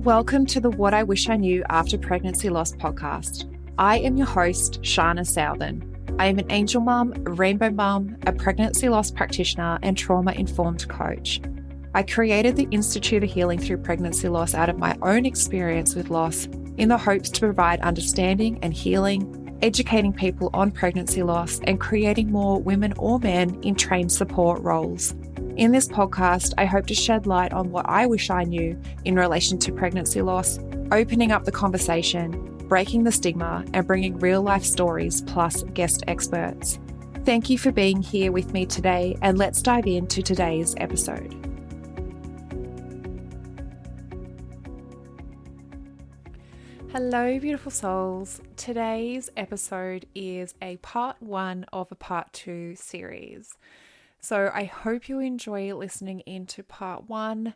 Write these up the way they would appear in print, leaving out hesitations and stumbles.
Welcome to the What I Wish I Knew After Pregnancy Loss podcast. I am your host, Shana Southern. I am an angel mum, a rainbow mum, a pregnancy loss practitioner, and trauma-informed coach. I created the Institute of Healing Through Pregnancy Loss out of my own experience with loss in the hopes to provide understanding and healing, educating people on pregnancy loss, and creating more women or men in trained support roles. In this podcast, I hope to shed light on what I wish I knew in relation to pregnancy loss, opening up the conversation, breaking the stigma, and bringing real-life stories plus guest experts. Thank you for being here with me today, and let's dive into today's episode. Hello, beautiful souls. Today's episode is a part 1 of a part 2 series. So I hope you enjoy listening into part 1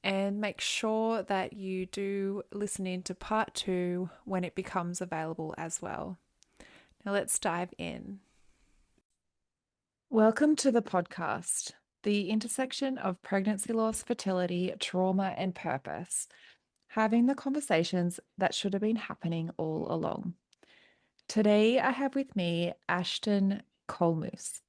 and make sure that you do listen into part 2 when it becomes available as well. Now let's dive in. Welcome to the podcast, the intersection of pregnancy loss, fertility, trauma, and purpose, having the conversations that should have been happening all along. Today I have with me Ashton Koehlmoos.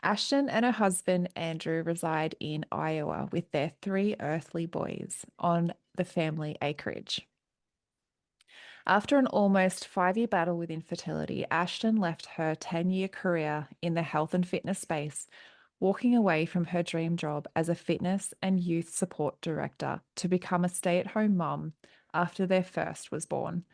Ashton and her husband Andrew reside in Iowa with their 3 earthly boys on the family acreage. After an almost 5-year battle with infertility, Ashton left her 10-year career in the health and fitness space, walking away from her dream job as a fitness and youth support director to become a stay-at-home mum after their first was born.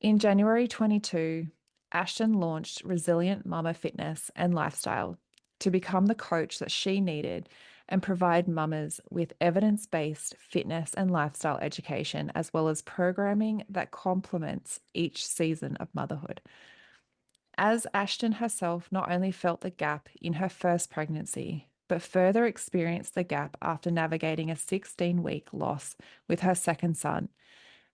In January 22, Ashton launched Resilient Mama Fitness and Lifestyle to become the coach that she needed and provide mamas with evidence-based fitness and lifestyle education, as well as programming that complements each season of motherhood. As Ashton herself not only felt the gap in her first pregnancy, but further experienced the gap after navigating a 16-week loss with her second son,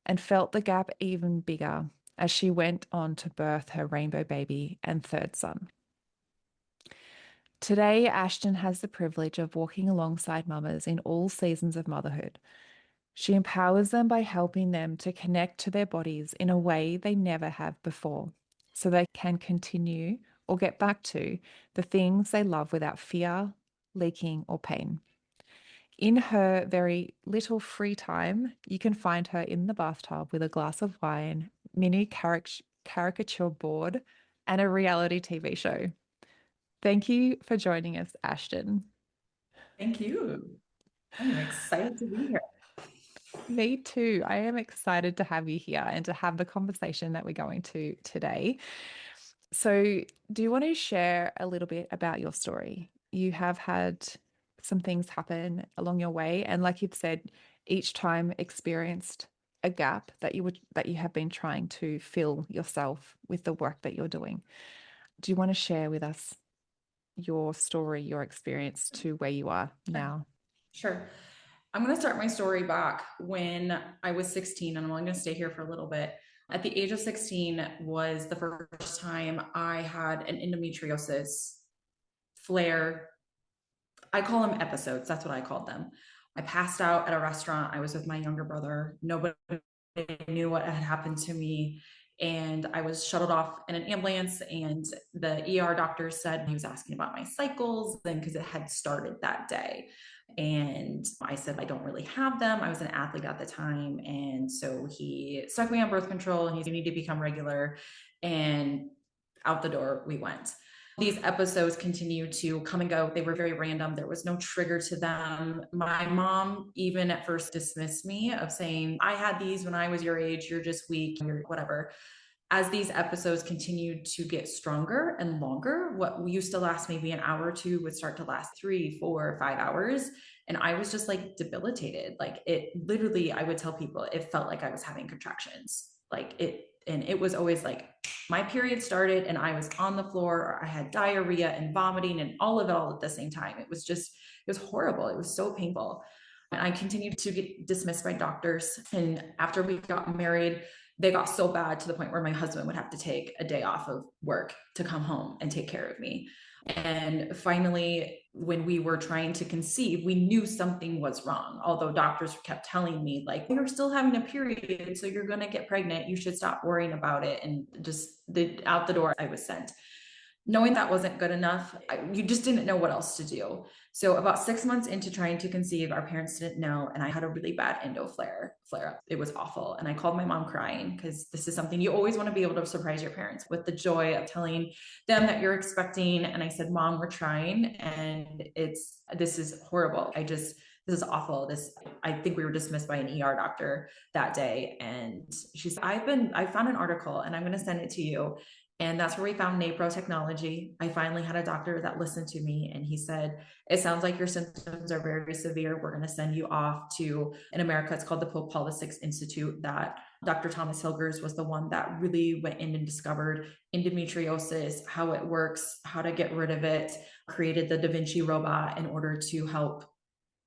and felt the gap even bigger as she went on to birth her rainbow baby and third son. Today, Ashton has the privilege of walking alongside mamas in all seasons of motherhood. She empowers them by helping them to connect to their bodies in a way they never have before, so they can continue or get back to the things they love without fear, leaking, or pain. In her very little free time, you can find her in the bathtub with a glass of wine, mini caricature board, and a reality TV show. Thank you for joining us, Ashton. Thank you. I'm excited to be here. Me too. I am excited to have you here and to have the conversation that we're going to today. So, do you want to share a little bit about your story? You have had some things happen along your way, and like you've said, each time experienced a gap that you have been trying to fill yourself with the work that you're doing. Do you want to share with us your story, your experience to where you are now? Sure. I'm going to start my story back when I was 16, and I'm only going to stay here for a little bit. At the age of 16 was the first time I had an endometriosis flare. I call them episodes. That's what I called them. I passed out at a restaurant. I was with my younger brother. Nobody knew what had happened to me. And I was shuttled off in an ambulance, and the ER doctor said he was asking about my cycles, then because it had started that day. And I said, I don't really have them. I was an athlete at the time. And so he stuck me on birth control, and he said, you need to become regular. And out the door we went. These episodes continued to come and go. They were very random. There was no trigger to them. My mom even at first dismissed me of saying, I had these when I was your age, you're just weak, you're whatever. As these episodes continued to get stronger and longer, what used to last maybe an hour or two would start to last 3, 4, 5 hours. And I was just like debilitated. Like it literally, I would tell people it felt like I was having contractions. And it was always like my period started and I was on the floor, or I had diarrhea and vomiting and all of it all at the same time. It was horrible. It was so painful. And I continued to get dismissed by doctors. And after we got married, they got so bad to the point where my husband would have to take a day off of work to come home and take care of me. And finally, when we were trying to conceive, we knew something was wrong. Although doctors kept telling me, like, you're still having a period, so you're going to get pregnant. You should stop worrying about it. And just out the door, I was sent. Knowing that wasn't good enough, you just didn't know what else to do. So about 6 months into trying to conceive, our parents didn't know, and I had a really bad endo flare up. It was awful. And I called my mom crying, because this is something you always want to be able to surprise your parents with, the joy of telling them that you're expecting. And I said, Mom, we're trying, and this is horrible. This is awful. I think we were dismissed by an ER doctor that day. And she said, I found an article and I'm going to send it to you. And that's where we found NAPRO technology. I finally had a doctor that listened to me, and he said, it sounds like your symptoms are very severe. We're going to send you off to, in America, it's called the Pope Paul VI Institute, that Dr. Thomas Hilgers was the one that really went in and discovered endometriosis, how it works, how to get rid of it, created the Da Vinci robot in order to help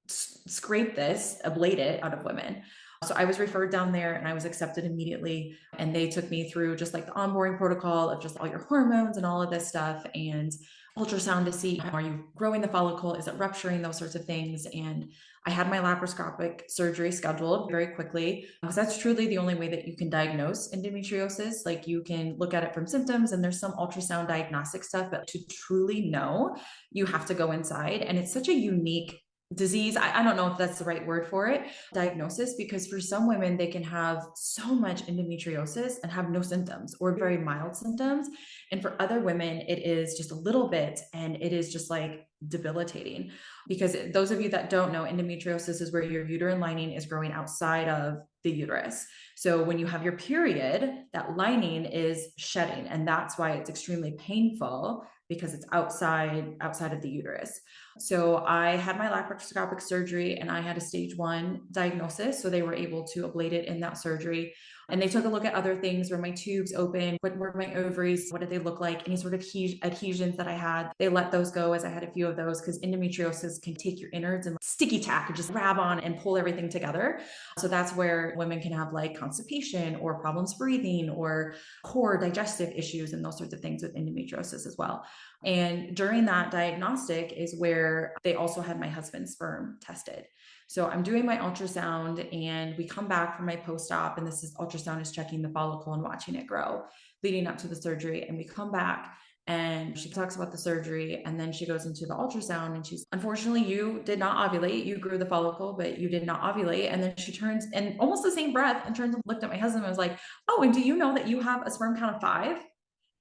scrape this, ablate it out of women. So I was referred down there and I was accepted immediately. And they took me through just like the onboarding protocol of just all your hormones and all of this stuff, and ultrasound to see, are you growing the follicle? Is it rupturing? Those sorts of things. And I had my laparoscopic surgery scheduled very quickly, because that's truly the only way that you can diagnose endometriosis. Like, you can look at it from symptoms and there's some ultrasound diagnostic stuff, but to truly know, you have to go inside. And it's such a unique disease. I don't know if that's the right word for it, diagnosis, because for some women, they can have so much endometriosis and have no symptoms or very mild symptoms. And for other women, it is just a little bit, and it is just like debilitating. Because those of you that don't know, endometriosis is where your uterine lining is growing outside of the uterus. So when you have your period, that lining is shedding, and that's why it's extremely painful, because it's outside of the uterus. So I had my laparoscopic surgery and I had a stage 1 diagnosis. So they were able to ablate it in that surgery. And they took a look at other things. Were my tubes open? What were my ovaries? What did they look like? Any sort of adhesions that I had, they let those go, as I had a few of those, because endometriosis can take your innards and sticky tack and just grab on and pull everything together. So that's where women can have like constipation or problems breathing or core digestive issues and those sorts of things with endometriosis as well. And during that diagnostic is where they also had my husband's sperm tested. So I'm doing my ultrasound and we come back from my post-op, and ultrasound is checking the follicle and watching it grow leading up to the surgery. And we come back and she talks about the surgery, and then she goes into the ultrasound and she's, unfortunately, you did not ovulate. You grew the follicle, but you did not ovulate. And then she turns, and almost the same breath, and turns and looked at my husband and was like, oh, and do you know that you have a sperm count of 5?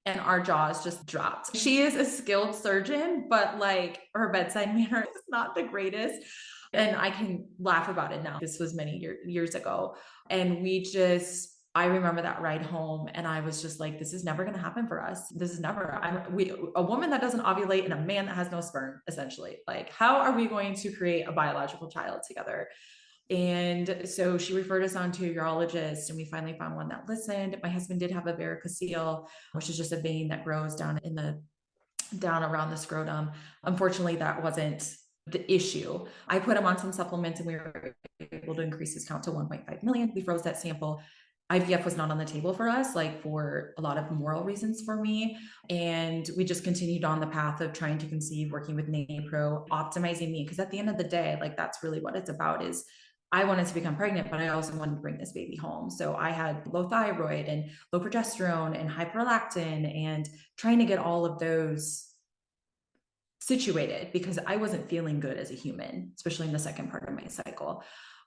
And our jaws just dropped. She is a skilled surgeon, but like, her bedside manner is not the greatest. And I can laugh about it now. This was many years ago. And I remember that ride home, and I was just like, this is never going to happen for us. This is never, a woman that doesn't ovulate and a man that has no sperm, essentially. Like, how are we going to create a biological child together? And so she referred us on to a urologist, and we finally found one that listened. My husband did have a varicocele, which is just a vein that grows down around the scrotum. Unfortunately, that wasn't the issue. I put him on some supplements, and we were able to increase his count to 1.5 million. We froze that sample. IVF was not on the table for us, like for a lot of moral reasons for me. And we just continued on the path of trying to conceive, working with NAPRO, optimizing me. Because at the end of the day, like, that's really what it's about. Is I wanted to become pregnant, but I also wanted to bring this baby home. So I had low thyroid and low progesterone and hyperlactin, and trying to get all of those situated, because I wasn't feeling good as a human, especially in the second part of my cycle.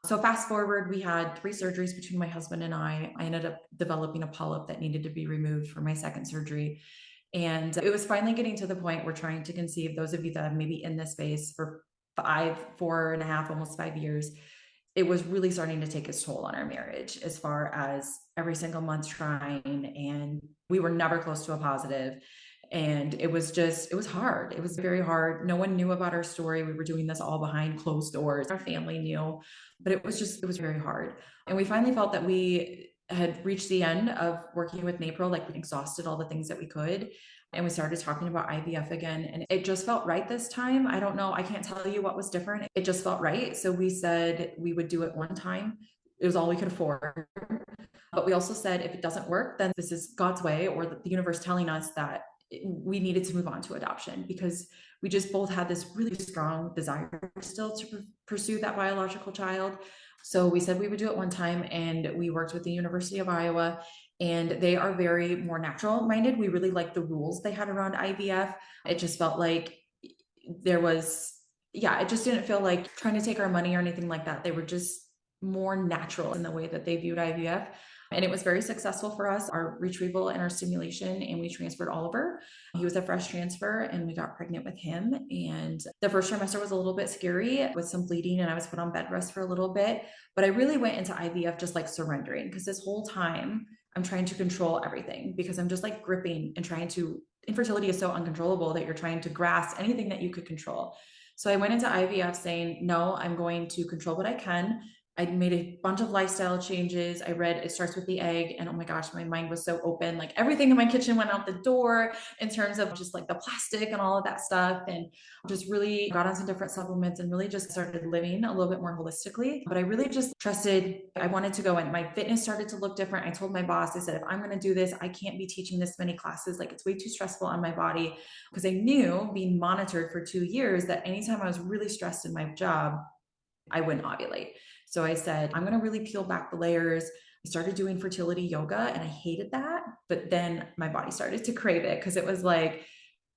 So fast forward, we had 3 surgeries between my husband and I. I ended up developing a polyp that needed to be removed for my second surgery. And it was finally getting to the point where trying to conceive, those of you that have maybe in this space for 4.5, almost 5 years, it was really starting to take its toll on our marriage, as far as every single month trying, and we were never close to a positive. And it was hard. It was very hard. No one knew about our story. We were doing this all behind closed doors. Our family knew, but it was very hard. And we finally felt that we had reached the end of working with NAPRO, like we exhausted all the things that we could. And we started talking about IVF again. And it just felt right this time. I don't know. I can't tell you what was different. It just felt right. So we said we would do it one time. It was all we could afford. But we also said, if it doesn't work, then this is God's way, or the universe telling us that we needed to move on to adoption because we just both had this really strong desire still to pursue that biological child. So we said we would do it one time, and we worked with the University of Iowa, and they are very more natural minded. We really liked the rules they had around IVF. It just felt like there was, yeah, it just didn't feel like trying to take our money or anything like that. They were just more natural in the way that they viewed IVF. And it was very successful for us, our retrieval and our stimulation, and we transferred Oliver. He was a fresh transfer, and we got pregnant with him. And the first trimester was a little bit scary with some bleeding, and I was put on bed rest for a little bit. But I really went into IVF just like surrendering, because this whole time I'm trying to control everything, because I'm just like gripping and trying to, infertility is so uncontrollable that you're trying to grasp anything that you could control. So I went into IVF saying, no, I'm going to control what I can. I made a bunch of lifestyle changes. I read It Starts with the Egg, and oh my gosh, my mind was so open. Like everything in my kitchen went out the door in terms of just like the plastic and all of that stuff, and just really got on some different supplements and really just started living a little bit more holistically. But I really just trusted I wanted to go, and my fitness started to look different. I told my boss, I said, if I'm going to do this, I can't be teaching this many classes. Like it's way too stressful on my body, because I knew being monitored for 2 years that anytime I was really stressed in my job, I wouldn't ovulate. So I said, I'm going to really peel back the layers. I started doing fertility yoga, and I hated that. But then my body started to crave it, because it was like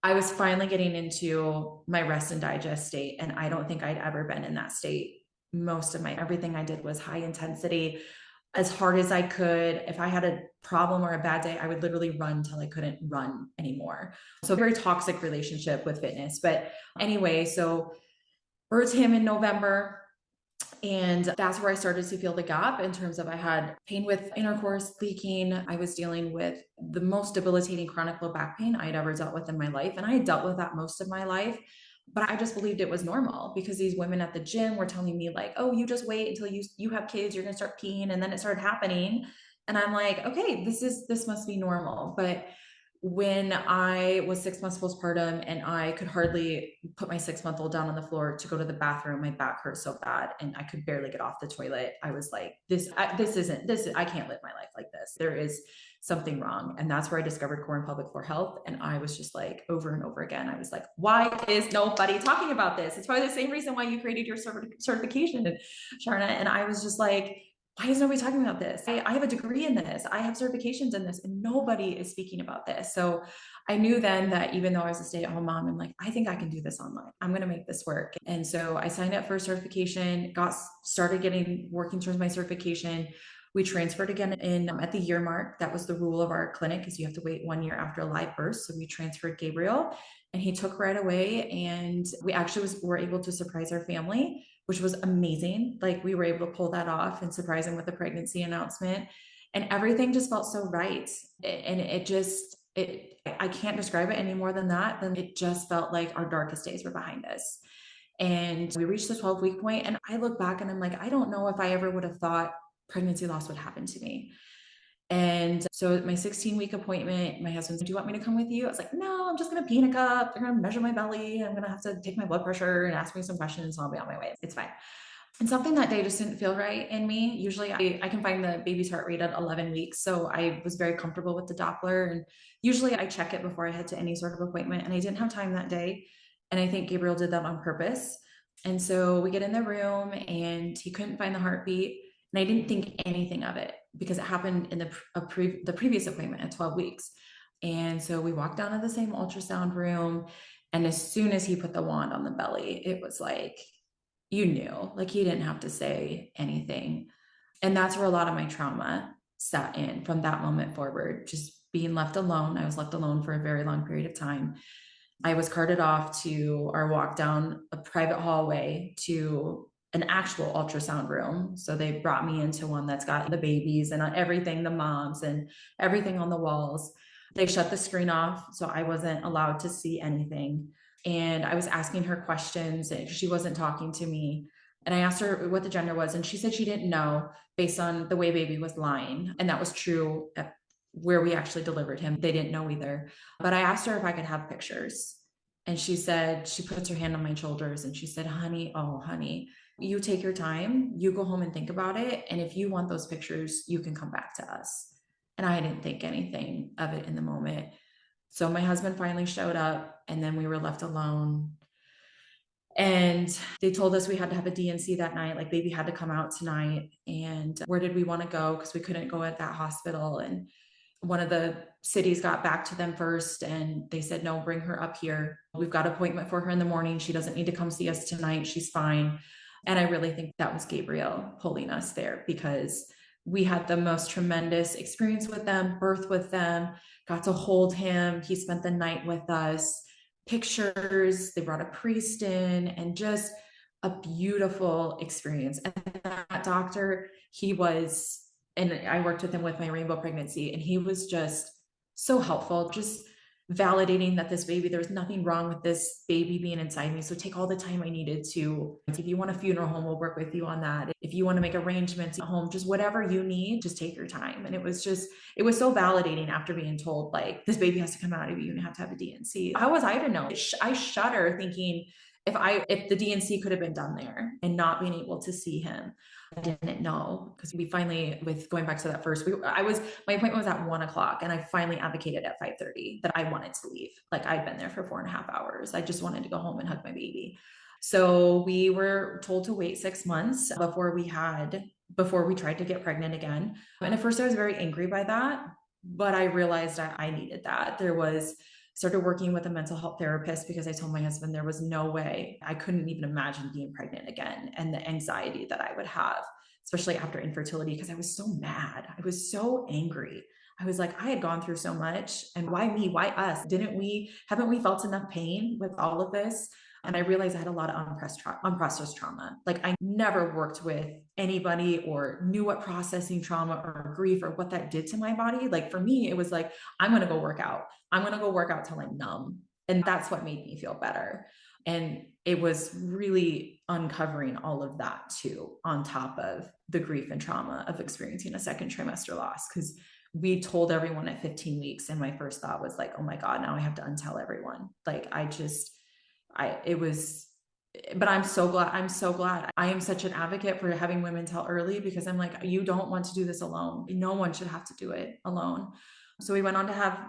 I was finally getting into my rest and digest state. And I don't think I'd ever been in that state. Most of everything I did was high intensity, as hard as I could. If I had a problem or a bad day, I would literally run till I couldn't run anymore. So a very toxic relationship with fitness. But anyway, so birthed him in November. And that's where I started to feel the gap in terms of I had pain with intercourse, leaking. I was dealing with the most debilitating chronic low back pain I had ever dealt with in my life. And I had dealt with that most of my life. But I just believed it was normal, because these women at the gym were telling me like, oh, you just wait until you have kids, you're going to start peeing. And then it started happening. And I'm like, okay, this must be normal. But when I was 6 months postpartum and I could hardly put my 6-month-old down on the floor to go to the bathroom, my back hurt so bad and I could barely get off the toilet. I was like, I can't live my life like this. There is something wrong. And that's where I discovered Core and Pelvic Floor Health. And I was just like, over and over again, I was like, why is nobody talking about this? It's probably the same reason why you created your certification, Sharna. And I was just like, why is nobody talking about this? I have a degree in this. I have certifications in this, and nobody is speaking about this. So I knew then that even though I was a stay-at-home mom, I'm like, I think I can do this online. I'm going to make this work. And so I signed up for a certification, started working towards my certification. We transferred again at the year mark. That was the rule of our clinic, because you have to wait 1 year after a live birth. So we transferred Gabriel, and he took right away. And we actually were able to surprise our family, which was amazing. Like we were able to pull that off and surprise him with a pregnancy announcement. And everything just felt so right. And I can't describe it any more than that. Then it just felt like our darkest days were behind us. And we reached the 12-week point. And I look back and I'm like, I don't know if I ever would have thought pregnancy loss would happen to me. And so at my 16-week appointment, my husband said, do you want me to come with you? I was like, no, I'm just going to pee in a cup. They're going to measure my belly. I'm going to have to take my blood pressure and ask me some questions. And I'll be on my way. It's fine. And something that day just didn't feel right in me. Usually I can find the baby's heart rate at 11 weeks. So I was very comfortable with the Doppler. And usually I check it before I head to any sort of appointment. And I didn't have time that day. And I think Gabriel did that on purpose. And so we get in the room and he couldn't find the heartbeat. And I didn't think anything of it, because it happened in the previous appointment at 12 weeks. And so we walked down to the same ultrasound room. And as soon as he put the wand on the belly, it was like, you knew, like he didn't have to say anything. And that's where a lot of my trauma sat in from that moment forward, just being left alone. I was left alone for a very long period of time. I was carted off to our walk down a private hallway to an actual ultrasound room. So they brought me into one that's got the babies and everything, the moms and everything on the walls. They shut the screen off, so I wasn't allowed to see anything. And I was asking her questions and she wasn't talking to me. And I asked her what the gender was, and she said she didn't know based on the way baby was lying. And that was true at where we actually delivered him. They didn't know either. But I asked her if I could have pictures. And she said, she puts her hand on my shoulders and she said, honey, oh, honey, you take your time, you go home and think about it. And if you want those pictures, you can come back to us. And I didn't think anything of it in the moment. So my husband finally showed up, and then we were left alone. And they told us we had to have a DNC that night, like baby had to come out tonight. And where did we want to go? Because we couldn't go at that hospital. And one of the cities got back to them first, and they said, no, bring her up here. We've got an appointment for her in the morning. She doesn't need to come see us tonight. She's fine. And I really think that was Gabriel pulling us there, because we had the most tremendous experience with them, birth with them, got to hold him. He spent the night with us, pictures, they brought a priest in, and just a beautiful experience. And that doctor, he was, and I worked with him with my rainbow pregnancy, and he was just so helpful, just validating that this baby, there was nothing wrong with this baby being inside me. So take all the time I needed to. If you want a funeral home, we'll work with you on that. If you want to make arrangements at home, just whatever you need, just take your time. And it was so validating after being told, like, this baby has to come out of you and you have to have a DNC. How was I to know? I shudder thinking, if the DNC could have been done there and not being able to see him. I didn't know, because we finally, with going back to that first, my appointment was at 1 o'clock, and I finally advocated at 5:30 that I wanted to leave. Like, I'd been there for 4.5 hours. I just wanted to go home and hug my baby. So we were told to wait 6 months before we tried to get pregnant again. And at first I was very angry by that, but I realized I needed that. Started working with a mental health therapist, because I told my husband there was no way, I couldn't even imagine being pregnant again, and the anxiety that I would have, especially after infertility, because I was so mad. I was so angry. I was like, I had gone through so much, and why me? Why us? Haven't we felt enough pain with all of this? And I realized I had a lot of unprocessed trauma. Like, I never worked with anybody or knew what processing trauma or grief or what that did to my body. Like, for me, it was like, I'm going to go work out. I'm going to go work out till I'm numb. And that's what made me feel better. And it was really uncovering all of that too, on top of the grief and trauma of experiencing a second trimester loss. Because we told everyone at 15 weeks. And my first thought was like, oh my God, now I have to untell everyone. Like, it was, but I'm so glad. I am such an advocate for having women tell early, because I'm like, you don't want to do this alone. No one should have to do it alone. So we went on to have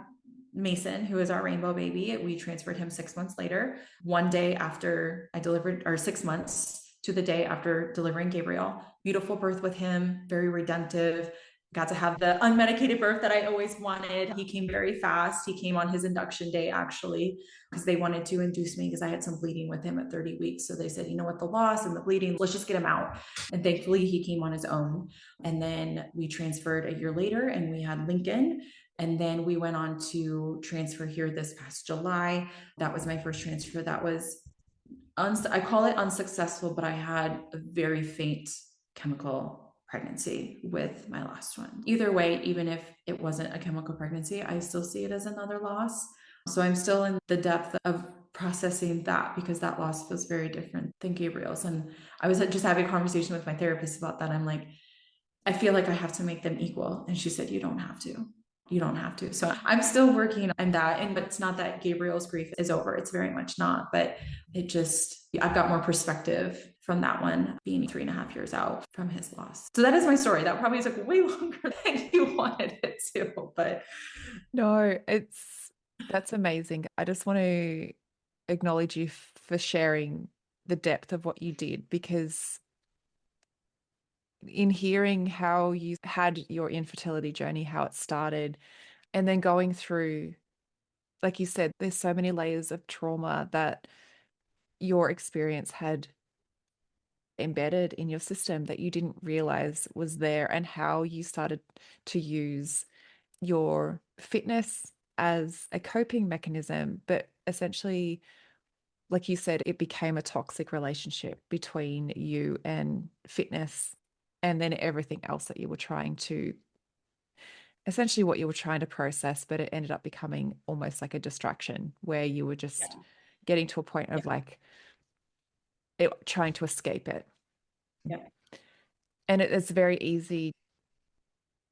Mason, who is our rainbow baby. We transferred him 6 months later, one day after I delivered, or 6 months to the day after delivering Gabriel. Beautiful birth with him, very redemptive. Got to have the unmedicated birth that I always wanted. He came very fast. He came on his induction day, actually, because they wanted to induce me, because I had some bleeding with him at 30 weeks. So they said, you know what, the loss and the bleeding, let's just get him out. And thankfully he came on his own. And then we transferred a year later, and we had Lincoln. And then we went on to transfer here this past July. That was my first transfer. That was, I call it unsuccessful, but I had a very faint chemical pregnancy with my last one. Either way, even if it wasn't a chemical pregnancy, I still see it as another loss. So I'm still in the depth of processing that, because that loss was very different than Gabriel's. And I was just having a conversation with my therapist about that. I'm like, I feel like I have to make them equal. And she said, you don't have to. You don't have to. So I'm still working on that. And it's not that Gabriel's grief is over. It's very much not. But I've got more perspective from that one, being 3.5 years out from his loss. So that is my story. That probably took way longer than you wanted it to. But No, that's amazing. I just want to acknowledge you for sharing the depth of what you did, because in hearing how you had your infertility journey, how it started, and then going through, like you said, there's so many layers of trauma that your experience had embedded in your system that you didn't realize was there, and how you started to use your fitness as a coping mechanism, but essentially, like you said, it became a toxic relationship between you and fitness, and then everything else that you were trying to, essentially what you were trying to process, but it ended up becoming almost like a distraction where you were just yeah, getting to a point of like trying to escape it. yeah, And it's very easy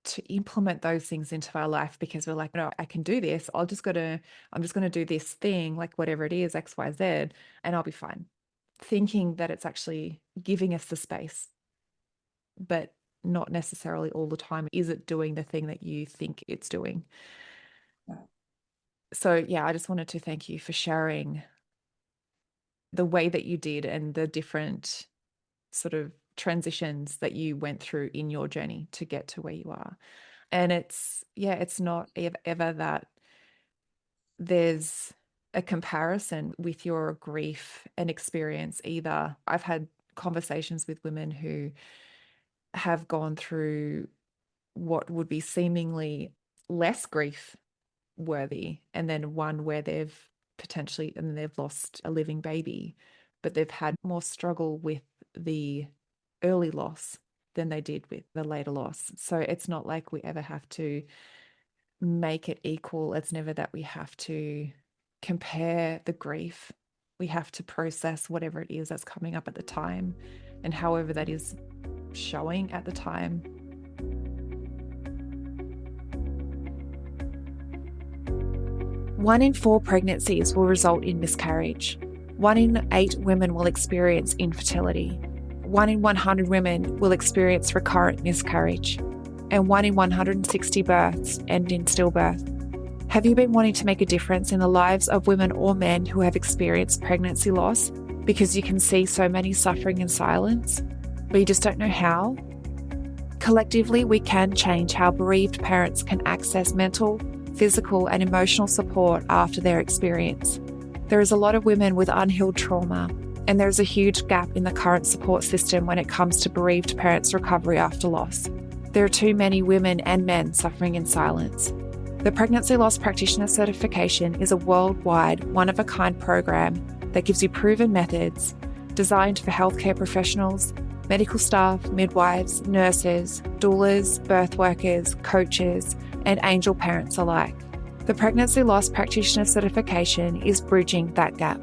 to implement those things into our life, because we're like, no, I can do this. I'm just gonna do this thing, like whatever it is, X, Y, Z, and I'll be fine. Thinking that it's actually giving us the space, but not necessarily all the time is it doing the thing that you think it's doing. yeah. So, yeah, I just wanted to thank you for sharing the way that you did and the different sort of transitions that you went through in your journey to get to where you are. And it's not ever that there's a comparison with your grief and experience either. I've had conversations with women who have gone through what would be seemingly less grief worthy, and then one where they've potentially and they've lost a living baby, but they've had more struggle with the early loss than they did with the later loss. So it's not like we ever have to make it equal. It's never that we have to compare the grief. We have to process whatever it is that's coming up at the time and however that is showing at the time. One in 4 pregnancies will result in miscarriage. 1 in 8 women will experience infertility. 1 in 100 women will experience recurrent miscarriage. And 1 in 160 births end in stillbirth. Have you been wanting to make a difference in the lives of women or men who have experienced pregnancy loss because you can see so many suffering in silence, but you just don't know how? Collectively, we can change how bereaved parents can access mental, physical, and emotional support after their experience. There is a lot of women with unhealed trauma, and there is a huge gap in the current support system when it comes to bereaved parents' recovery after loss. There are too many women and men suffering in silence. The Pregnancy Loss Practitioner Certification is a worldwide, one-of-a-kind program that gives you proven methods designed for healthcare professionals, medical staff, midwives, nurses, doulas, birth workers, coaches, and angel parents alike. The Pregnancy Loss Practitioner Certification is bridging that gap.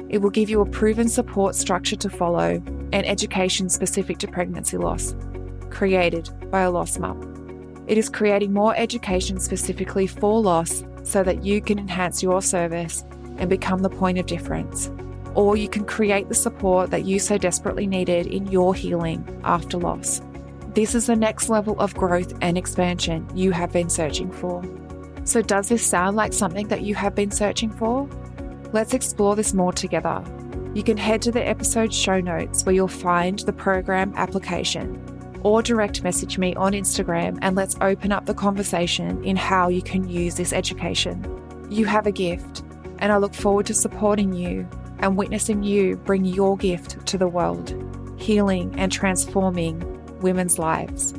It will give you a proven support structure to follow and education specific to pregnancy loss, created by a loss mum. It is creating more education specifically for loss so that you can enhance your service and become the point of difference. Or you can create the support that you so desperately needed in your healing after loss. This is the next level of growth and expansion you have been searching for. So does this sound like something that you have been searching for? Let's explore this more together. You can head to the episode show notes where you'll find the program application, or direct message me on Instagram and let's open up the conversation in how you can use this education. You have a gift, and I look forward to supporting you and witnessing you bring your gift to the world, healing and transforming women's lives.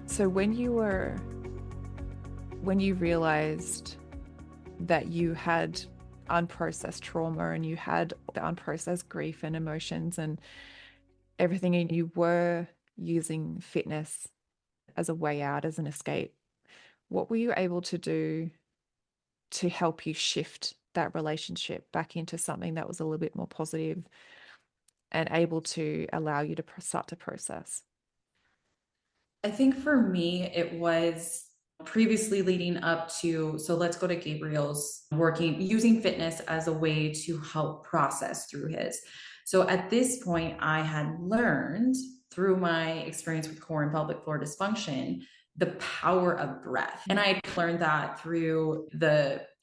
So when you realized that you had unprocessed trauma and you had the unprocessed grief and emotions and everything, and you were using fitness as a way out, as an escape, what were you able to do to help you shift that relationship back into something that was a little bit more positive and able to allow you to start to process? I think for me, it was previously leading up to, so let's go to Gabriel's working, using fitness as a way to help process through his. So at this point, I had learned through my experience with core and pelvic floor dysfunction the power of breath. And I learned that through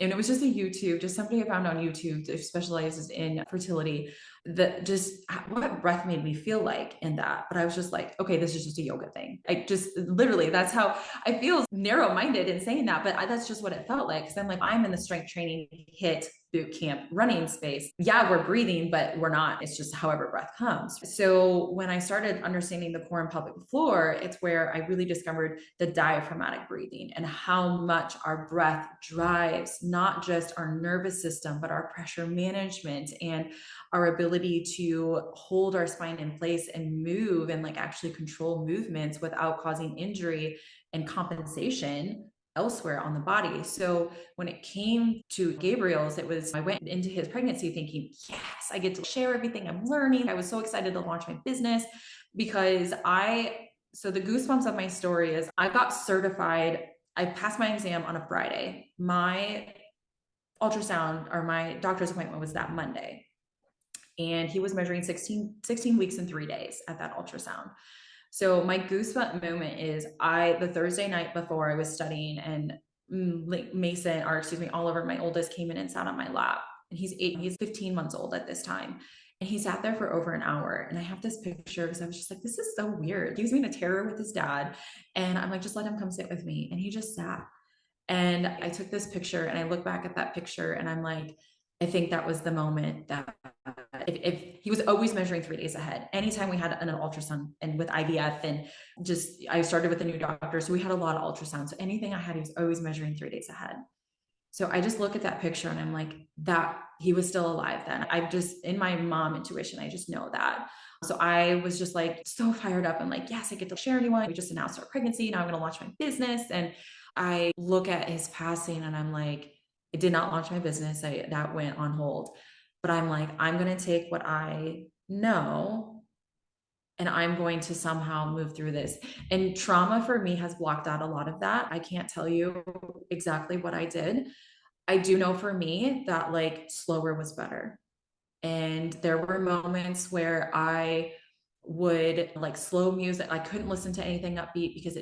and it was just a YouTube, just somebody I found on YouTube that specializes in fertility, that just what breath made me feel like in that. But I was just like, okay, this is just a yoga thing. I just literally, that's how I feel, narrow minded in saying that. But that's just what it felt like. Cause I'm like, I'm in the strength training HIIT boot camp running space. Yeah, we're breathing, but we're not. It's just however breath comes. So when I started understanding the core and pelvic floor, it's where I really discovered the diaphragmatic breathing and how much our breath drives not just our nervous system, but our pressure management and our ability to hold our spine in place and move and like actually control movements without causing injury and compensation elsewhere on the body. So when it came to Gabriel's, I went into his pregnancy thinking, yes, I get to share everything I'm learning. I was so excited to launch my business because so the goosebumps of my story is I got certified. I passed my exam on a Friday. My ultrasound or my doctor's appointment was that Monday. And he was measuring 16 weeks and 3 days at that ultrasound. So my goosebump moment is the Thursday night before I was studying, and Mason, or excuse me, Oliver, my oldest, came in and sat on my lap. And he's 15 months old at this time. And he sat there for over an hour. And I have this picture because I was just like, this is so weird. He was being a terror with his dad. And I'm like, just let him come sit with me. And he just sat. And I took this picture and I look back at that picture and I'm like, I think that was the moment that if he was always measuring 3 days ahead. Anytime we had an ultrasound and with IVF, and just I started with a new doctor, so we had a lot of ultrasounds. So anything I had, he was always measuring 3 days ahead. So I just look at that picture and I'm like, that he was still alive then. I just, in my mom intuition, I just know that. So I was just like so fired up. I'm like, yes, I get to share anyone. We just announced our pregnancy. Now I'm going to launch my business. And I look at his passing and I'm like, I did not launch my business. That went on hold. But I'm like, I'm going to take what I know and I'm going to somehow move through this. And trauma for me has blocked out a lot of that. I can't tell you exactly what I did. I do know for me that like slower was better. And there were moments where I would like slow music. I couldn't listen to anything upbeat because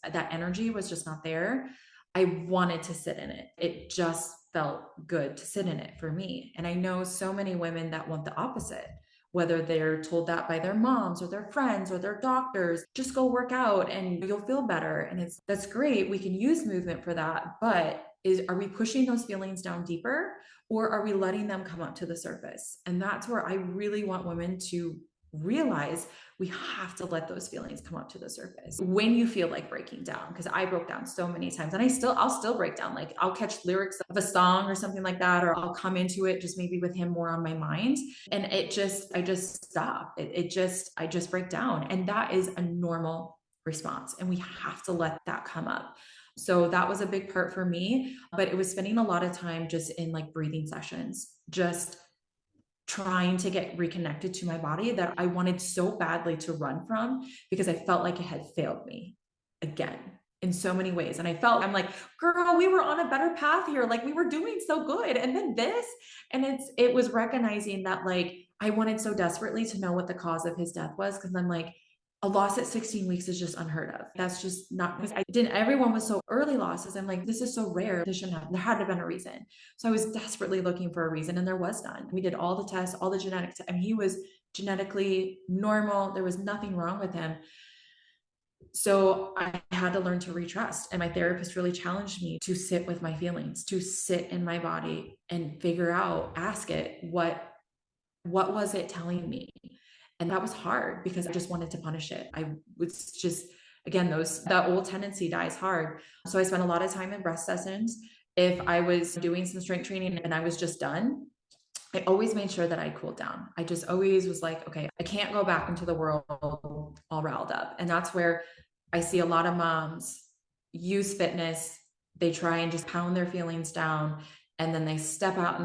that energy was just not there. I wanted to sit in it. It just felt good to sit in it for me. And I know so many women that want the opposite, whether they're told that by their moms or their friends or their doctors, just go work out and you'll feel better. And that's great. We can use movement for that. But are we pushing those feelings down deeper, or are we letting them come up to the surface? And that's where I really want women to realize we have to let those feelings come up to the surface when you feel like breaking down. Because I broke down so many times, and I'll still break down. Like I'll catch lyrics of a song or something like that, or I'll come into it just maybe with him more on my mind, and I just stop. I just break down, and that is a normal response, and we have to let that come up. So that was a big part for me, but it was spending a lot of time just in like breathing sessions, just trying to get reconnected to my body that I wanted so badly to run from, because I felt like it had failed me again in so many ways. And I'm like, girl, we were on a better path here. Like we were doing so good. And then this, and it was recognizing that like, I wanted so desperately to know what the cause of his death was. Cause I'm like, a loss at 16 weeks is just unheard of. That's just not, everyone was so early losses. I'm like, this is so rare. There had to have been a reason. So I was desperately looking for a reason, and there was none. We did all the tests, all the genetics. I mean, he was genetically normal. There was nothing wrong with him. So I had to learn to retrust. And my therapist really challenged me to sit with my feelings, to sit in my body and figure out, ask it, what was it telling me? And that was hard because I just wanted to punish it. I was just, again, that old tendency dies hard. So I spent a lot of time in breath sessions. If I was doing some strength training and I was just done, I always made sure that I cooled down. I just always was like, okay, I can't go back into the world all riled up. And that's where I see a lot of moms use fitness. They try and just pound their feelings down, and then they step out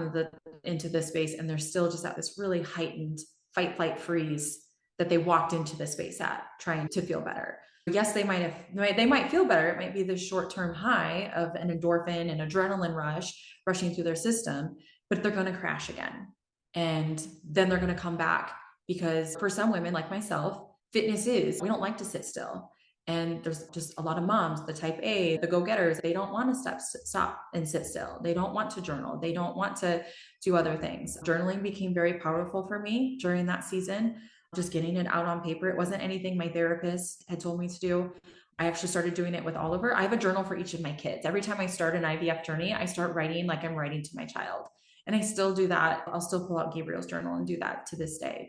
into this space, and they're still just at this really heightened fight, flight, freeze that they walked into the space at, trying to feel better. Yes, they might feel better. It might be the short-term high of an endorphin and adrenaline rush rushing through their system, but they're going to crash again. And then they're going to come back, because for some women like myself, we don't like to sit still. And there's just a lot of moms, the type A, the go-getters, they don't want to stop and sit still. They don't want to journal. They don't want to do other things. Journaling became very powerful for me during that season, just getting it out on paper. It wasn't anything my therapist had told me to do. I actually started doing it with Oliver. I have a journal for each of my kids. Every time I start an IVF journey, I start writing like I'm writing to my child. And I still do that. I'll still pull out Gabriel's journal and do that to this day.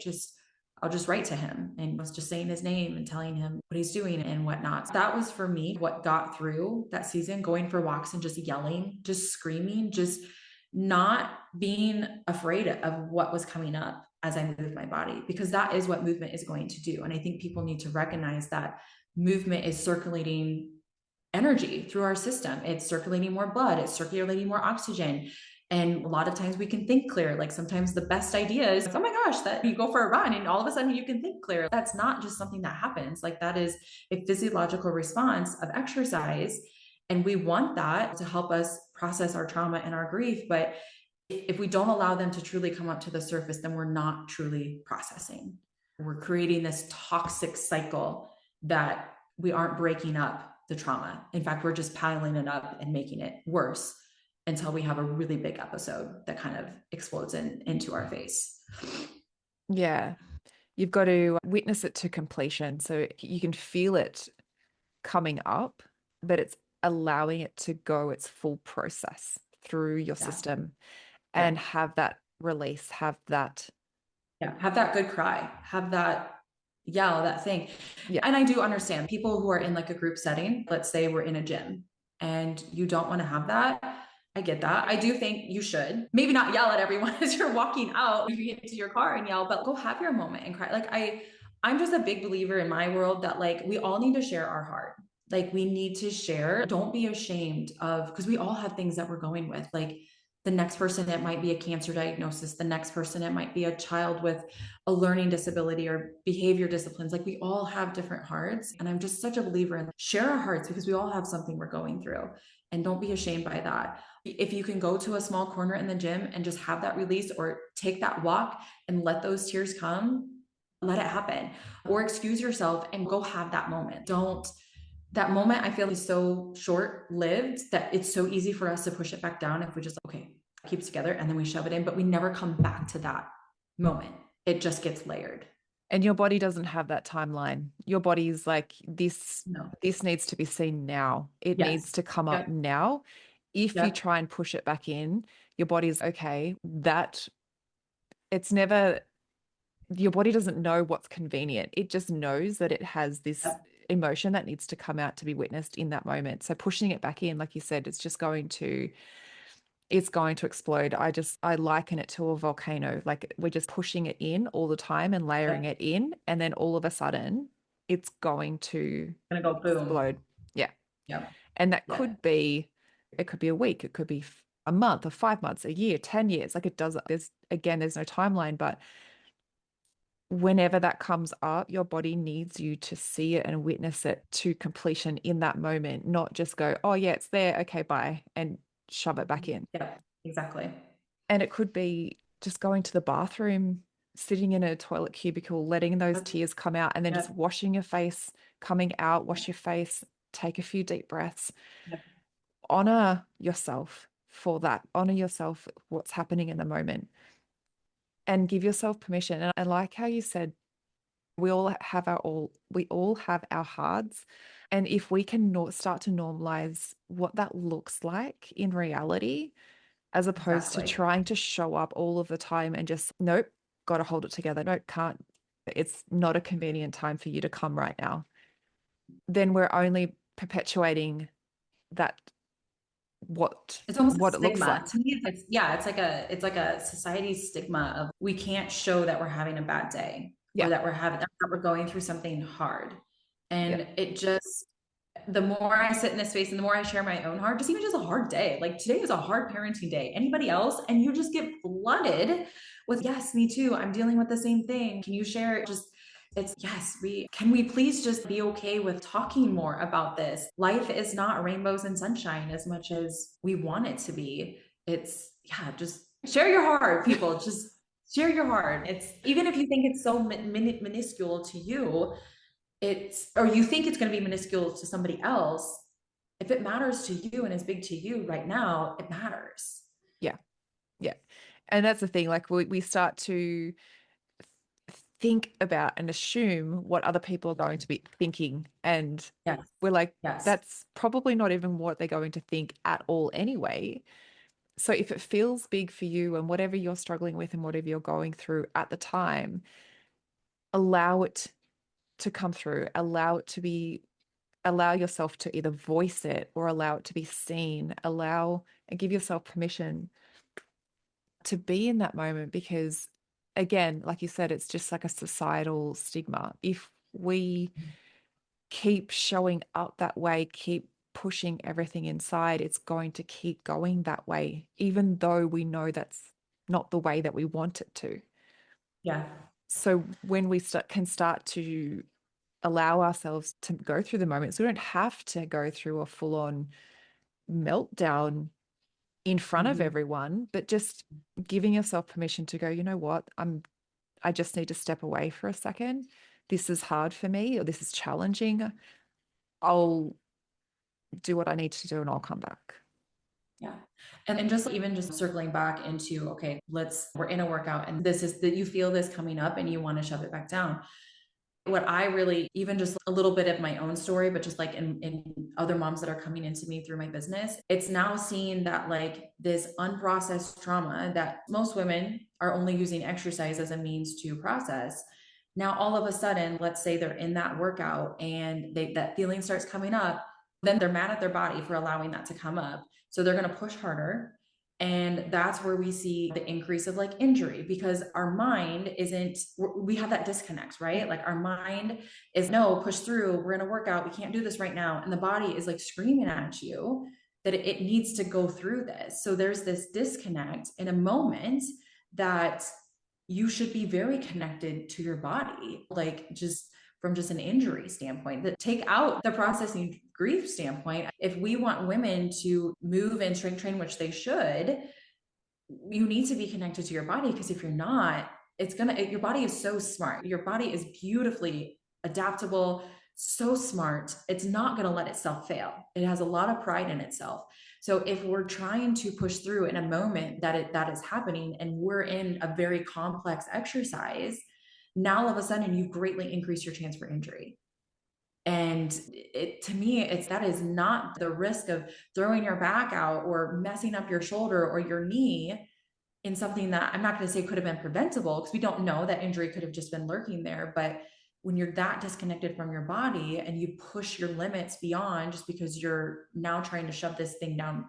I'll just write to him and was just saying his name and telling him what he's doing and whatnot. So that was for me what got through that season, going for walks and just yelling, just screaming, just not being afraid of what was coming up as I moved my body, because that is what movement is going to do. And I think people need to recognize that movement is circulating energy through our system. It's circulating more blood, it's circulating more oxygen. And a lot of times we can think clear. Like sometimes the best idea is, oh my gosh, that you go for a run and all of a sudden you can think clear. That's not just something that happens. Like that is a physiological response of exercise. And we want that to help us process our trauma and our grief. But if we don't allow them to truly come up to the surface, then we're not truly processing. We're creating this toxic cycle that we aren't breaking up the trauma. In fact, we're just piling it up and making it worse until we have a really big episode that kind of explodes into our face. Yeah. You've got to witness it to completion. So you can feel it coming up, but it's allowing it to go its full process through your Yeah. system Yeah. and have that release, have that. Yeah. Have that good cry, have that yell, that thing. Yeah. And I do understand people who are in like a group setting, let's say we're in a gym and you don't want to have that. I get that. I do think you should maybe not yell at everyone as you're walking out. You get into your car and yell, but go have your moment and cry. Like I'm just a big believer in my world that like we all need to share our heart. Like we need to share. Don't be ashamed of, because we all have things that we're going with. Like the next person, it might be a cancer diagnosis. The next person, it might be a child with a learning disability or behavior disciplines. Like we all have different hearts. And I'm just such a believer in share our hearts because we all have something we're going through. And don't be ashamed by that. If you can go to a small corner in the gym and just have that release or take that walk and let those tears come, let it happen. Or excuse yourself and go have that moment. Don't, that moment I feel is so short lived that it's so easy for us to push it back down if we just, okay, keep it together and then we shove it in, but we never come back to that moment. It just gets layered. And your body doesn't have that timeline. Your body's like, No. this needs to be seen now. It needs Yes. to come up Yep. now. If you Yep. try and push it back in, your body's okay. That it's never, your body doesn't know what's convenient. It just knows that it has this Yep. emotion that needs to come out to be witnessed in that moment. So pushing it back in, like you said, it's going to explode. I liken it to a volcano. Like we're just pushing it in all the time and layering Yep. it in. And then all of a sudden, it's going to Gonna go boom. explode. Yeah. Yep. And that Yeah. it could be a week, it could be a month or 5 months, a year, 10 years. Like it does, there's no timeline, but whenever that comes up, your body needs you to see it and witness it to completion in that moment, not just go, oh, yeah, it's there. Okay, bye, and shove it back in. Yep. Exactly. And it could be just going to the bathroom, sitting in a toilet cubicle, letting those Yep. tears come out, and then just Yep. washing your face, coming out, wash your face, take a few deep breaths, Yep. honor yourself for that, honor yourself, what's happening in the moment, and give yourself permission. And I like how you said, we all have our hards. And if we can start to normalize what that looks like in reality, as opposed to Exactly. trying to show up all of the time and just, nope, got to hold it together. Nope, can't. It's not a convenient time for you to come right now. Then we're only perpetuating that It's almost a what it looks stigma like. to me. It's yeah, it's like a society stigma of we can't show that we're having a bad day or Yeah. that we're going through something hard. Yeah. And it just, the more I sit in this space and the more I share my own heart, just a hard day. Like today is a hard parenting day. Anybody else? And you just get flooded with, yes, me too. I'm dealing with the same thing. Can you share it? Just, it's yes, we please just be okay with talking more about this? Life is not rainbows and sunshine as much as we want it to be. It's yeah, just share your heart, people. Just share your heart. It's even if you think it's so minuscule to you, it's or you think it's going to be minuscule to somebody else, if it matters to you and is big to you right now, it matters. Yeah. Yeah. And that's the thing. Like we start to think about and assume what other people are going to be thinking. And Yes. we're like, Yes. that's probably not even what they're going to think at all anyway. So if it feels big for you and whatever you're struggling with and whatever you're going through at the time, allow it to come through, allow yourself to either voice it or allow it to be seen, allow and give yourself permission to be in that moment because again, like you said, it's just like a societal stigma. If we keep showing up that way, keep pushing everything inside, it's going to keep going that way, even though we know that's not the way that we want it to. Yeah. So when we can start to allow ourselves to go through the moments, we don't have to go through a full-on meltdown in front of Mhm. everyone, but just giving yourself permission to go, you know what, I just need to step away for a second, this is hard for me or this is challenging, I'll do what I need to do and I'll come back. Yeah. And just even just circling back into, okay, we're in a workout and this is that you feel this coming up and you want to shove it back down. What I really, even just a little bit of my own story, but just like in other moms that are coming into me through my business, it's now seeing that like this unprocessed trauma that most women are only using exercise as a means to process. Now, all of a sudden, let's say they're in that workout and that feeling starts coming up, then they're mad at their body for allowing that to come up. So they're going to push harder. And that's where we see the increase of like injury, because our mind isn't, we have that disconnect, right? Like our mind is, no, push through, we're in a workout, we can't do this right now. And the body is like screaming at you that it needs to go through this. So there's this disconnect in a moment that you should be very connected to your body, like just from just an injury standpoint, that take out the processing grief standpoint. If we want women to move and strength train, which they should, you need to be connected to your body, because if you're not, your body is so smart. Your body is beautifully adaptable, so smart. It's not going to let itself fail. It has a lot of pride in itself. So if we're trying to push through in a moment that is happening and we're in a very complex exercise, now all of a sudden you've greatly increased your chance for injury. And to me, that is not the risk of throwing your back out or messing up your shoulder or your knee in something that I'm not going to say could have been preventable, because we don't know, that injury could have just been lurking there. But when you're that disconnected from your body and you push your limits beyond just because you're now trying to shove this thing down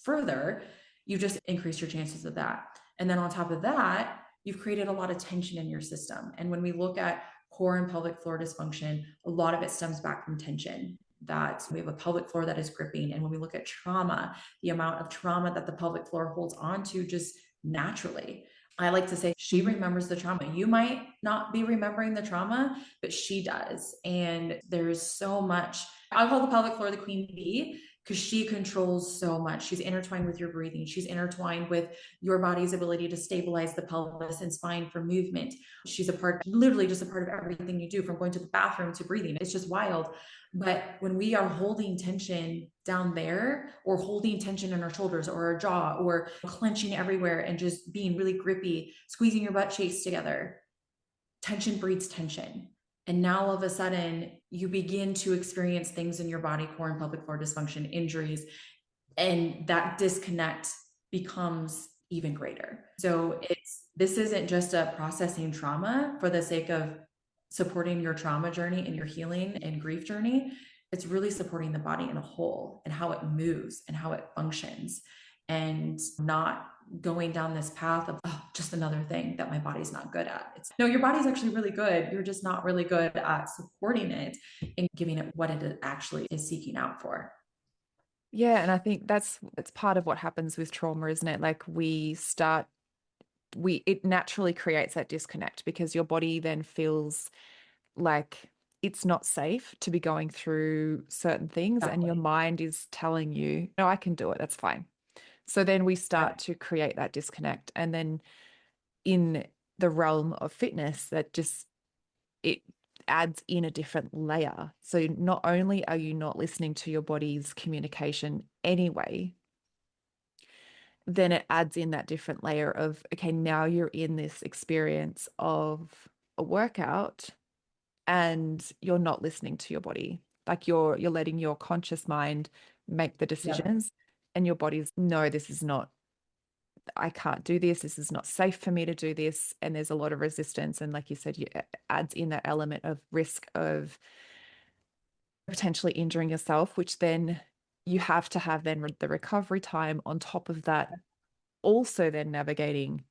further, you just increase your chances of that. And then on top of that, you've created a lot of tension in your system. And when we look at core and pelvic floor dysfunction, a lot of it stems back from tension, that we have a pelvic floor that is gripping. And when we look at trauma, the amount of trauma that the pelvic floor holds on to just naturally. I like to say she remembers the trauma. You might not be remembering the trauma, but she does. And there's so much. I call the pelvic floor the queen bee, because she controls so much. She's intertwined with your breathing. She's intertwined with your body's ability to stabilize the pelvis and spine for movement. She's literally just a part of everything you do, from going to the bathroom to breathing. It's just wild. But when we are holding tension down there, or holding tension in our shoulders or our jaw, or clenching everywhere and just being really grippy, squeezing your butt cheeks together, tension breeds tension. And now all of a sudden you begin to experience things in your body, core and pelvic floor dysfunction, injuries, and that disconnect becomes even greater. So this isn't just a processing trauma for the sake of supporting your trauma journey and your healing and grief journey. It's really supporting the body in a whole and how it moves and how it functions, and not going down this path of, oh, just another thing that my body's not good at. No, your body's actually really good. You're just not really good at supporting it and giving it what it actually is seeking out for. Yeah, and I think it's part of what happens with trauma, isn't it? Like it naturally creates that disconnect, because your body then feels like it's not safe to be going through certain things, Exactly. and your mind is telling you, no, I can do it, that's fine. So then we start to create that disconnect. And then in the realm of fitness, it adds in a different layer. So not only are you not listening to your body's communication anyway, then it adds in that different layer of, okay, now you're in this experience of a workout and you're not listening to your body. Like you're letting your conscious mind make the decisions, and your body's, no, this is not, I can't do this. This is not safe for me to do this. And there's a lot of resistance. And like you said, it adds in that element of risk of potentially injuring yourself, which then you have to have then the recovery time on top of that, also then navigating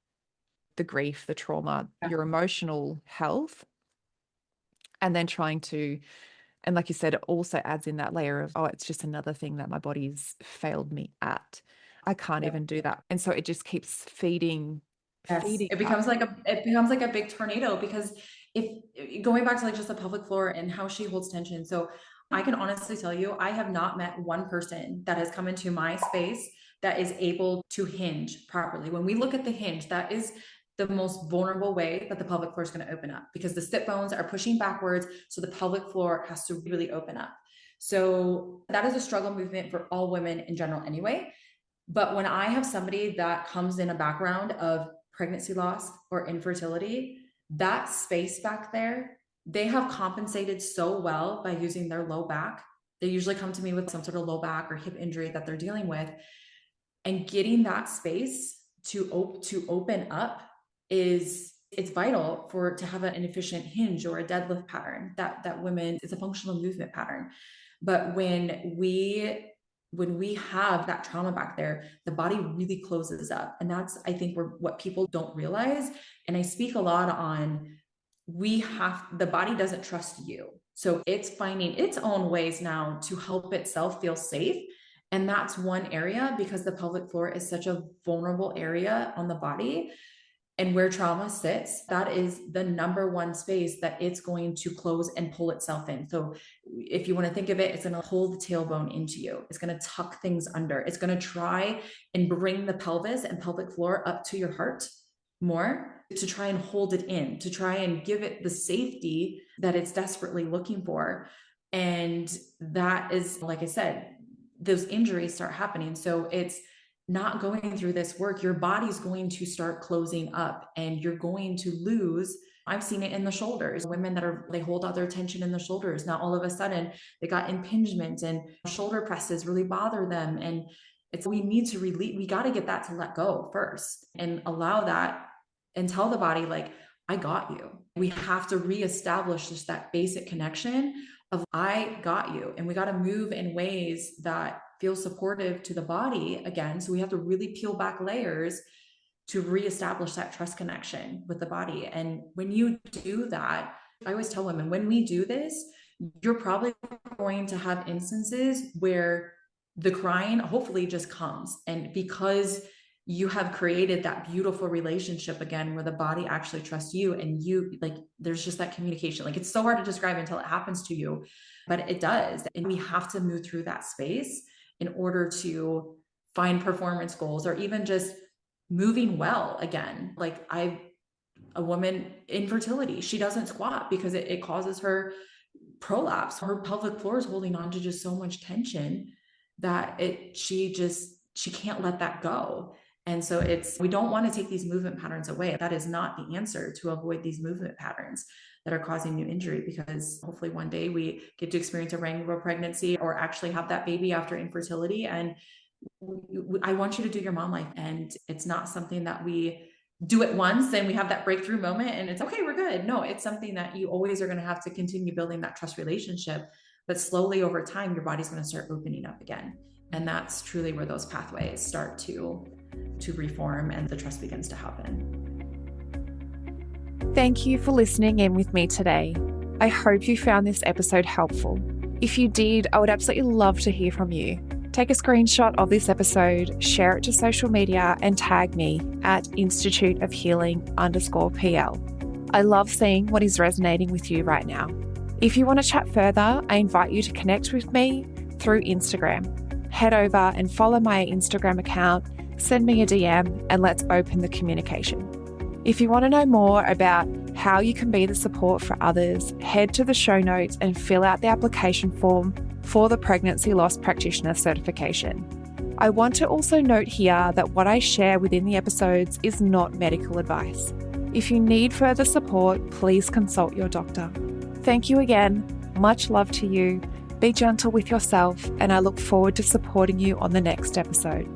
the grief, the trauma, your emotional health, and then trying to, and like you said, it also adds in that layer of, oh, it's just another thing that my body's failed me at. I can't even do that. And so it just keeps feeding. Yes, it becomes like a big tornado, because if going back to like just the pelvic floor and how she holds tension. So I can honestly tell you, I have not met one person that has come into my space that is able to hinge properly. When we look at the hinge, the most vulnerable way that the pelvic floor is going to open up, because the sit bones are pushing backwards. So the pelvic floor has to really open up. So that is a struggle movement for all women in general anyway. But when I have somebody that comes in a background of pregnancy loss or infertility, that space back there, they have compensated so well by using their low back. They usually come to me with some sort of low back or hip injury that they're dealing with. And getting that space to open up it's vital to have an efficient hinge or a deadlift pattern that women, it's a functional movement pattern. But when we have that trauma back there, the body really closes up. And that's, I think, what people don't realize. And I speak a lot on, the body doesn't trust you. So it's finding its own ways now to help itself feel safe. And that's one area, because the pelvic floor is such a vulnerable area on the body. And where trauma sits, that is the number one space that it's going to close and pull itself in. So if you want to think of it, it's going to pull the tailbone into you. It's going to tuck things under. It's going to try and bring the pelvis and pelvic floor up to your heart more, to try and hold it in, to try and give it the safety that it's desperately looking for. And that is, like I said, those injuries start happening. So it's not going through this work, your body's going to start closing up and you're going to lose. I've seen it in the shoulders. Women they hold out their tension in the shoulders. Now, all of a sudden they got impingement and shoulder presses really bother them. And we need to release, we got to get that to let go first and allow that and tell the body, like, I got you. We have to reestablish just that basic connection of I got you. And we got to move in ways that feel supportive to the body again. So we have to really peel back layers to reestablish that trust connection with the body. And when you do that, I always tell women, when we do this, you're probably going to have instances where the crying hopefully just comes. And because you have created that beautiful relationship again, where the body actually trusts you and you, like, there's just that communication. Like, it's so hard to describe until it happens to you, but it does. And we have to move through that space in order to find performance goals, or even just moving well again. Like, a woman, infertility, she doesn't squat because it causes her prolapse. Her pelvic floor is holding on to just so much tension that she can't let that go. And so we don't want to take these movement patterns away. That is not the answer to avoid these movement patterns that are causing you injury, because hopefully one day we get to experience a rainbow pregnancy or actually have that baby after infertility. And I want you to do your mom life. And it's not something that we do it once and we have that breakthrough moment and it's okay, we're good. No, it's something that you always are going to have to continue building that trust relationship. But slowly over time, your body's going to start opening up again. And that's truly where those pathways start to reform and the trust begins to happen. Thank you for listening in with me today. I hope you found this episode helpful. If you did, I would absolutely love to hear from you. Take a screenshot of this episode, share it to social media, and tag me at Institute of Healing _PL. I love seeing what is resonating with you right now. If you want to chat further, I invite you to connect with me through Instagram. Head over and follow my Instagram account, send me a DM, and let's open the communication. If you want to know more about how you can be the support for others, head to the show notes and fill out the application form for the Pregnancy Loss Practitioner certification. I want to also note here that what I share within the episodes is not medical advice. If you need further support, please consult your doctor. Thank you again. Much love to you. Be gentle with yourself, and I look forward to supporting you on the next episode.